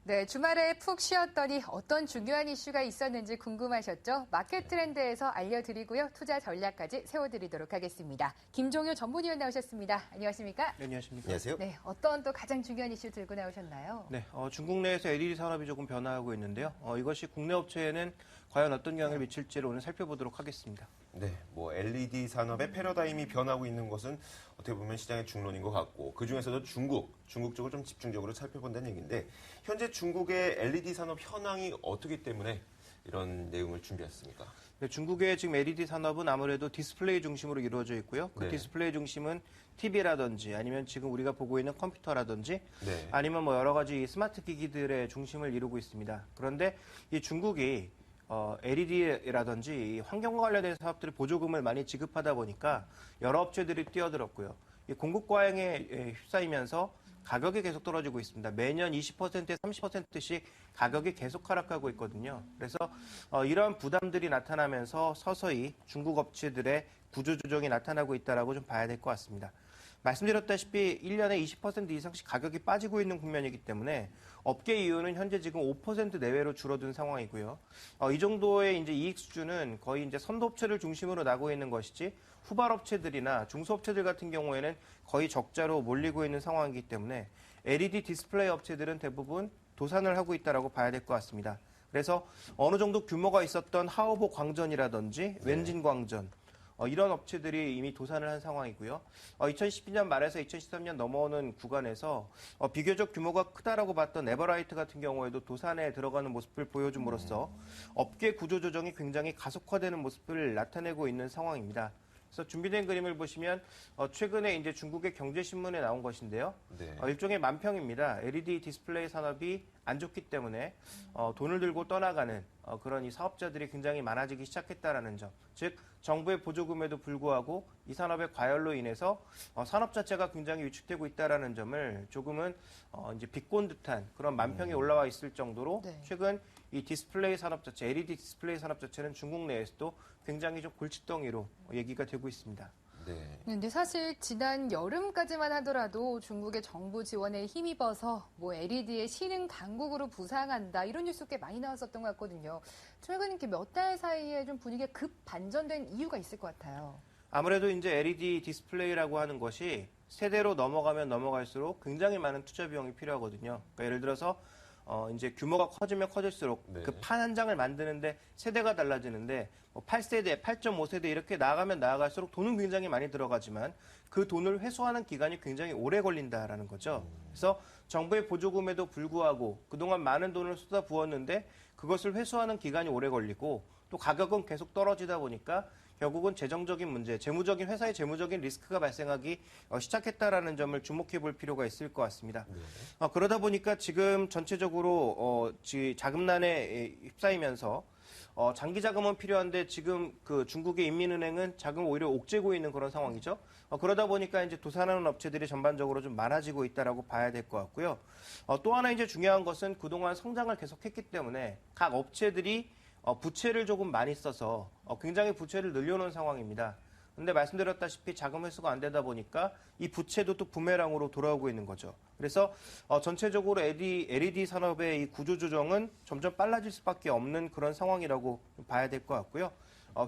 네, 주말에 푹 쉬었더니 어떤 중요한 이슈가 있었는지 궁금하셨죠? 마켓 트렌드에서 알려드리고요. 투자 전략까지 세워드리도록 하겠습니다. 김종효 전문위원 나오셨습니다. 안녕하십니까? 네, 안녕하십니까? 안녕하세요. 네, 어떤 또 가장 중요한 이슈 들고 나오셨나요? 네, 중국 내에서 LED 산업이 조금 변화하고 있는데요. 이것이 국내 업체에는 과연 어떤 영향을 미칠지를 오늘 살펴보도록 하겠습니다. 네, LED 산업의 패러다임이 변하고 있는 것은 어떻게 보면 시장의 중론인 것 같고, 그 중에서도 중국 쪽을 좀 집중적으로 살펴본다는 얘기인데, 현재 중국의 LED 산업 현황이 어떻기 때문에 이런 내용을 준비했습니까? 네, 중국의 지금 LED 산업은 아무래도 디스플레이 중심으로 이루어져 있고요. 그 네. 디스플레이 중심은 TV라든지 아니면 지금 우리가 보고 있는 컴퓨터라든지 네. 아니면 여러 가지 스마트 기기들의 중심을 이루고 있습니다. 그런데 이 중국이 LED라든지 환경과 관련된 사업들을 보조금을 많이 지급하다 보니까 여러 업체들이 뛰어들었고요. 이 공급 과잉에 휩싸이면서 가격이 계속 떨어지고 있습니다. 매년 20%에 30%씩 가격이 계속 하락하고 있거든요. 그래서 이러한 부담들이 나타나면서 서서히 중국 업체들의 구조조정이 나타나고 있다고 좀 봐야 될 것 같습니다. 말씀드렸다시피 1년에 20% 이상씩 가격이 빠지고 있는 국면이기 때문에 업계 이윤은 현재 지금 5% 내외로 줄어든 상황이고요. 이 정도의 이제 이익 수준은 거의 이제 선도업체를 중심으로 나고 있는 것이지 후발업체들이나 중소업체들 같은 경우에는 거의 적자로 몰리고 있는 상황이기 때문에 LED 디스플레이 업체들은 대부분 도산을 하고 있다고 봐야 될 것 같습니다. 그래서 어느 정도 규모가 있었던 하오보 광전이라든지 웬진 광전 이런 업체들이 이미 도산을 한 상황이고요. 2012년 말에서 2013년 넘어오는 구간에서 비교적 규모가 크다라고 봤던 에버라이트 같은 경우에도 도산에 들어가는 모습을 보여줌으로써 업계 구조 조정이 굉장히 가속화되는 모습을 나타내고 있는 상황입니다. 그래서 준비된 그림을 보시면 최근에 이제 중국의 경제신문에 나온 것인데요. 네. 일종의 만평입니다. LED 디스플레이 산업이 안 좋기 때문에 돈을 들고 떠나가는 그런 이 사업자들이 굉장히 많아지기 시작했다라는 점. 즉 정부의 보조금에도 불구하고 이 산업의 과열로 인해서 산업 자체가 굉장히 위축되고 있다라는 점을 조금은 이제 비꼰 듯한 그런 만평이 올라와 있을 정도로 네. 최근 이 디스플레이 산업 자체, LED 디스플레이 산업 자체는 중국 내에서도 굉장히 좀 골칫덩이로 얘기가 되고 있습니다. 네. 근데 사실 지난 여름까지만 하더라도 중국의 정부 지원에 힘입어서 LED의 신흥 강국으로 부상한다 이런 뉴스 꽤 많이 나왔었던 것 같거든요. 최근 이렇게 몇 달 사이에 좀 분위기가 급 반전된 이유가 있을 것 같아요. 아무래도 이제 LED 디스플레이라고 하는 것이 세대로 넘어가면 넘어갈수록 굉장히 많은 투자 비용이 필요하거든요. 그러니까 예를 들어서 이제 규모가 커지면 커질수록 네. 그 판 한 장을 만드는데 세대가 달라지는데 8세대, 8.5세대 이렇게 나아가면 나아갈수록 돈은 굉장히 많이 들어가지만 그 돈을 회수하는 기간이 굉장히 오래 걸린다라는 거죠. 그래서 정부의 보조금에도 불구하고 그동안 많은 돈을 쏟아부었는데 그것을 회수하는 기간이 오래 걸리고 또 가격은 계속 떨어지다 보니까 결국은 재정적인 문제, 재무적인 회사의 재무적인 리스크가 발생하기 시작했다라는 점을 주목해 볼 필요가 있을 것 같습니다. 네. 그러다 보니까 지금 전체적으로 자금난에 휩싸이면서 장기 자금은 필요한데 지금 그 중국의 인민은행은 자금을 오히려 옥죄고 있는 그런 상황이죠. 그러다 보니까 이제 도산하는 업체들이 전반적으로 좀 많아지고 있다라고 봐야 될 것 같고요. 또 하나 이제 중요한 것은 그동안 성장을 계속했기 때문에 각 업체들이 부채를 조금 많이 써서 굉장히 부채를 늘려놓은 상황입니다. 근데 말씀드렸다시피 자금 회수가 안 되다 보니까 이 부채도 또 부메랑으로 돌아오고 있는 거죠. 그래서 전체적으로 LED 산업의 이 구조 조정은 점점 빨라질 수밖에 없는 그런 상황이라고 봐야 될 것 같고요.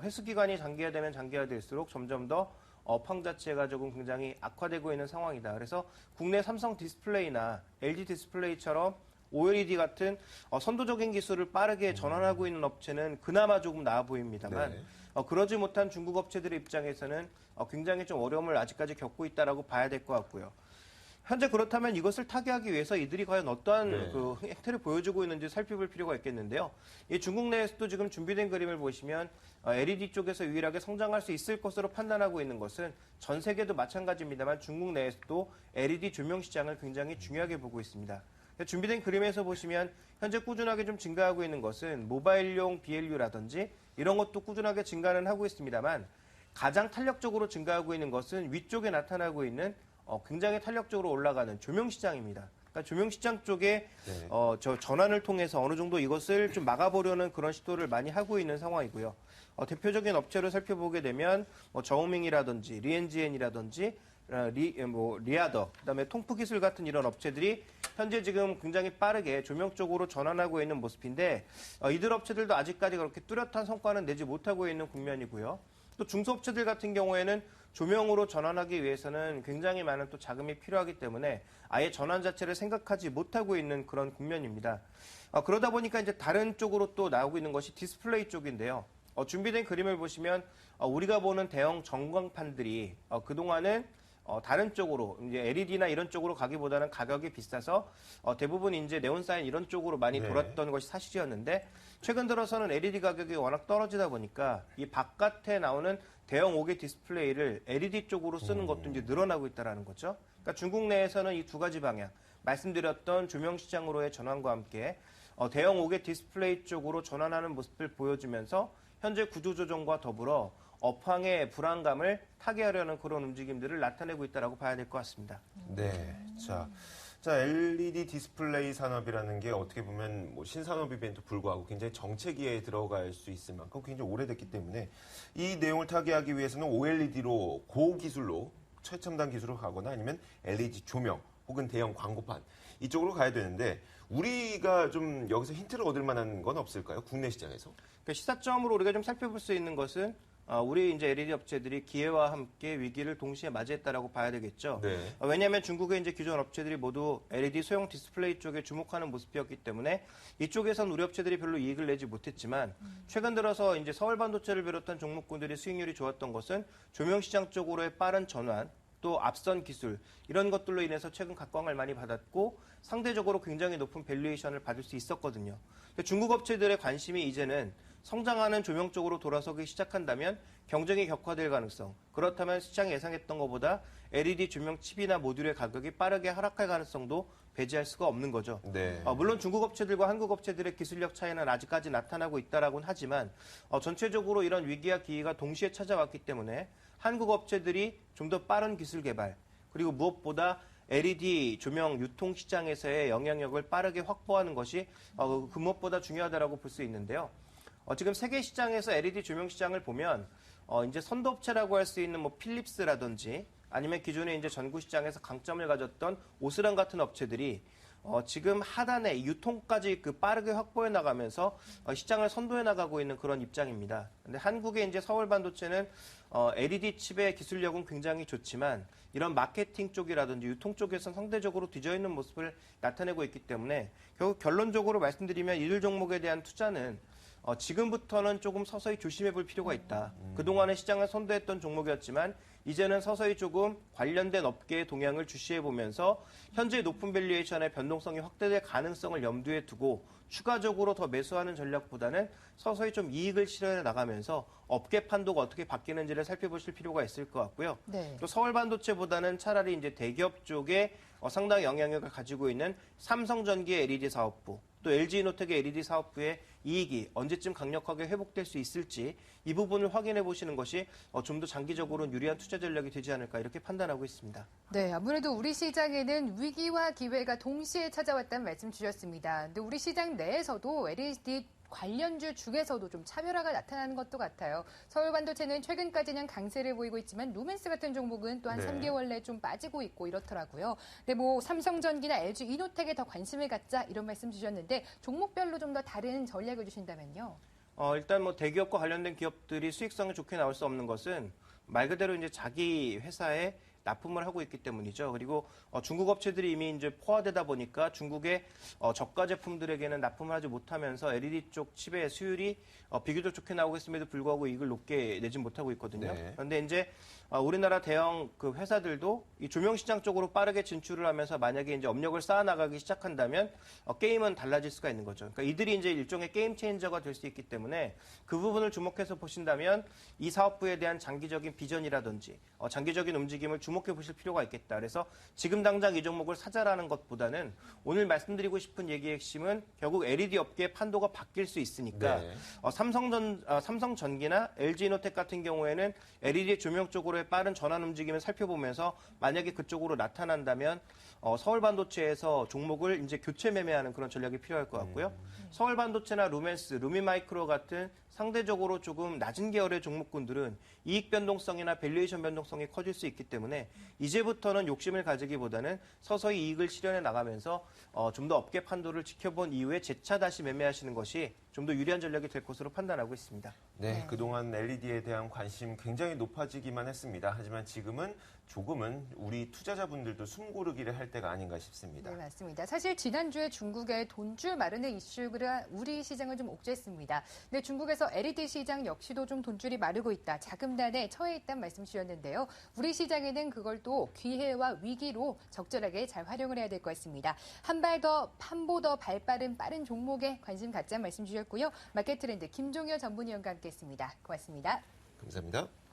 회수 기간이 장기화되면 장기화될수록 점점 더 업황 자체가 조금 굉장히 악화되고 있는 상황이다. 그래서 국내 삼성 디스플레이나 LG 디스플레이처럼 OLED 같은 선도적인 기술을 빠르게 전환하고 있는 업체는 그나마 조금 나아 보입니다만 네. 그러지 못한 중국 업체들의 입장에서는 굉장히 좀 어려움을 아직까지 겪고 있다라고 봐야 될 것 같고요. 현재 그렇다면 이것을 타개하기 위해서 이들이 과연 어떠한 네. 그 행태를 보여주고 있는지 살펴볼 필요가 있겠는데요. 이 중국 내에서도 지금 준비된 그림을 보시면 LED 쪽에서 유일하게 성장할 수 있을 것으로 판단하고 있는 것은 전 세계도 마찬가지입니다만 중국 내에서도 LED 조명 시장을 굉장히 중요하게 보고 있습니다. 준비된 그림에서 보시면 현재 꾸준하게 좀 증가하고 있는 것은 모바일용 BLU라든지 이런 것도 꾸준하게 증가는 하고 있습니다만 가장 탄력적으로 증가하고 있는 것은 위쪽에 나타나고 있는 굉장히 탄력적으로 올라가는 조명 시장입니다. 그러니까 조명 시장 쪽에 네. 전환을 통해서 어느 정도 이것을 좀 막아보려는 그런 시도를 많이 하고 있는 상황이고요. 대표적인 업체를 살펴보게 되면 저우밍이라든지 리엔지엔이라든지 리아더, 그다음에 통프기술 같은 이런 업체들이 현재 지금 굉장히 빠르게 조명 쪽으로 전환하고 있는 모습인데 이들 업체들도 아직까지 그렇게 뚜렷한 성과는 내지 못하고 있는 국면이고요. 또 중소업체들 같은 경우에는 조명으로 전환하기 위해서는 굉장히 많은 또 자금이 필요하기 때문에 아예 전환 자체를 생각하지 못하고 있는 그런 국면입니다. 그러다 보니까 이제 다른 쪽으로 또 나오고 있는 것이 디스플레이 쪽인데요. 준비된 그림을 보시면 우리가 보는 대형 전광판들이 그동안은 다른 쪽으로 이제 LED나 이런 쪽으로 가기보다는 가격이 비싸서 대부분 이제 네온사인 이런 쪽으로 많이 네. 돌았던 것이 사실이었는데 최근 들어서는 LED 가격이 워낙 떨어지다 보니까 이 바깥에 나오는 대형 5개 디스플레이를 LED 쪽으로 쓰는 것도 이제 늘어나고 있다라는 거죠. 그러니까 중국 내에서는 이 두 가지 방향 말씀드렸던 조명 시장으로의 전환과 함께 대형 5개 디스플레이 쪽으로 전환하는 모습을 보여주면서 현재 구조조정과 더불어 업황의 불안감을 타개하려는 그런 움직임들을 나타내고 있다고 봐야 될 것 같습니다. 네. 자, LED 디스플레이 산업이라는 게 어떻게 보면 뭐 신산업임에도 불구하고 굉장히 정체기에 들어갈 수 있을 만큼 굉장히 오래됐기 때문에 이 내용을 타개하기 위해서는 OLED로 고기술로 최첨단 기술로 가거나 아니면 LED 조명 혹은 대형 광고판 이쪽으로 가야 되는데 우리가 좀 여기서 힌트를 얻을 만한 건 없을까요? 국내 시장에서? 그 시사점으로 우리가 좀 살펴볼 수 있는 것은 우리 이제 LED 업체들이 기회와 함께 위기를 동시에 맞이했다라고 봐야 되겠죠. 네. 왜냐하면 중국의 이제 기존 업체들이 모두 LED 소형 디스플레이 쪽에 주목하는 모습이었기 때문에 이쪽에선 우리 업체들이 별로 이익을 내지 못했지만 최근 들어서 이제 서울 반도체를 비롯한 종목군들이 수익률이 좋았던 것은 조명 시장 쪽으로의 빠른 전환, 또 앞선 기술 이런 것들로 인해서 최근 각광을 많이 받았고 상대적으로 굉장히 높은 밸류에이션을 받을 수 있었거든요. 근데 중국 업체들의 관심이 이제는 성장하는 조명 쪽으로 돌아서기 시작한다면 경쟁이 격화될 가능성, 그렇다면 시장이 예상했던 것보다 LED 조명 칩이나 모듈의 가격이 빠르게 하락할 가능성도 배제할 수가 없는 거죠. 네. 물론 중국 업체들과 한국 업체들의 기술력 차이는 아직까지 나타나고 있다라고는 하지만 전체적으로 이런 위기와 기회가 동시에 찾아왔기 때문에 한국 업체들이 좀 더 빠른 기술 개발 그리고 무엇보다 LED 조명 유통 시장에서의 영향력을 빠르게 확보하는 것이 그 무엇보다 중요하다라고 볼 수 있는데요. 지금 세계 시장에서 LED 조명 시장을 보면 이제 선도업체라고 할 수 있는 뭐 필립스라든지 아니면 기존에 이제 전구 시장에서 강점을 가졌던 오스람 같은 업체들이 지금 하단에 유통까지 그 빠르게 확보해 나가면서 시장을 선도해 나가고 있는 그런 입장입니다. 근데 한국의 이제 서울 반도체는 LED 칩의 기술력은 굉장히 좋지만 이런 마케팅 쪽이라든지 유통 쪽에서 상대적으로 뒤져 있는 모습을 나타내고 있기 때문에 결국 결론적으로 말씀드리면 이들 종목에 대한 투자는 지금부터는 조금 서서히 조심해 볼 필요가 있다. 그동안에 시장을 선도했던 종목이었지만 이제는 서서히 조금 관련된 업계의 동향을 주시해 보면서 현재 높은 밸류에이션의 변동성이 확대될 가능성을 염두에 두고 추가적으로 더 매수하는 전략보다는 서서히 좀 이익을 실현해 나가면서 업계 판도가 어떻게 바뀌는지를 살펴보실 필요가 있을 것 같고요. 네. 또 서울 반도체보다는 차라리 이제 대기업 쪽에 상당히 영향력을 가지고 있는 삼성전기의 LED 사업부, 또 LG이노텍의 LED 사업부의 이익이 언제쯤 강력하게 회복될 수 있을지 이 부분을 확인해 보시는 것이 좀 더 장기적으로 유리한 투자 전략이 되지 않을까 이렇게 판단하고 있습니다. 네, 아무래도 우리 시장에는 위기와 기회가 동시에 찾아왔다는 말씀 주셨습니다. 근데 우리 시장 내에서도 LED 관련주 중에서도 좀 차별화가 나타나는 것도 같아요. 서울 반도체는 최근까지는 강세를 보이고 있지만 루멘스 같은 종목은 또 한 네. 3개월 내 좀 빠지고 있고 이렇더라고요. 근데 뭐 삼성전기나 LG 이노텍에 더 관심을 갖자 이런 말씀 주셨는데 종목별로 좀 더 다른 전략을 주신다면요. 일단 뭐 대기업과 관련된 기업들이 수익성이 좋게 나올 수 없는 것은 말 그대로 이제 자기 회사에 납품을 하고 있기 때문이죠. 그리고 중국 업체들이 이미 이제 포화되다 보니까 중국의 저가 제품들에게는 납품을 하지 못하면서 LED 쪽 칩의 수율이 비교적 좋게 나오고 있음에도 불구하고 이익을 높게 내진 못하고 있거든요. 네. 그런데 이제 우리나라 대형 그 회사들도 이 조명 시장 쪽으로 빠르게 진출을 하면서 만약에 이제 업력을 쌓아 나가기 시작한다면 게임은 달라질 수가 있는 거죠. 그러니까 이들이 이제 일종의 게임 체인저가 될 수 있기 때문에 그 부분을 주목해서 보신다면 이 사업부에 대한 장기적인 비전이라든지 장기적인 움직임을 주목해 보실 필요가 있겠다. 그래서 지금 당장 이 종목을 사자라는 것보다는 오늘 말씀드리고 싶은 얘기의 핵심은 결국 LED 업계의 판도가 바뀔 수 있으니까 네. 삼성전기나 LG이노텍 같은 경우에는 LED 조명 쪽으로의 빠른 전환 움직임을 살펴보면서 만약에 그쪽으로 나타난다면 서울 반도체에서 종목을 이제 교체 매매하는 그런 전략이 필요할 것 같고요. 서울 반도체나 루멘스, 루미마이크로 같은 상대적으로 조금 낮은 계열의 종목군들은 이익 변동성이나 밸류에이션 변동성이 커질 수 있기 때문에 이제부터는 욕심을 가지기보다는 서서히 이익을 실현해 나가면서 좀 더 업계 판도를 지켜본 이후에 재차 다시 매매하시는 것이 좀 더 유리한 전략이 될 것으로 판단하고 있습니다. 네, 그동안 LED에 대한 관심 굉장히 높아지기만 했습니다. 하지만 지금은 조금은 우리 투자자분들도 숨고르기를 할 때가 아닌가 싶습니다. 네, 맞습니다. 사실 지난주에 중국의 돈줄 마련의 이슈가 우리 시장을 좀 옥죄했습니다. 근데 중국에서 LED 시장 역시도 좀 돈줄이 마르고 있다. 자금난에 처해 있다는 말씀 주셨는데요. 우리 시장에는 그걸 또 기회와 위기로 적절하게 잘 활용을 해야 될 것 같습니다. 한 발 더 판보 더 발빠른 빠른 종목에 관심 갖자는 말씀 주셨고요. 마켓 트렌드 김종효 전문위원과 함께했습니다. 고맙습니다. 감사합니다.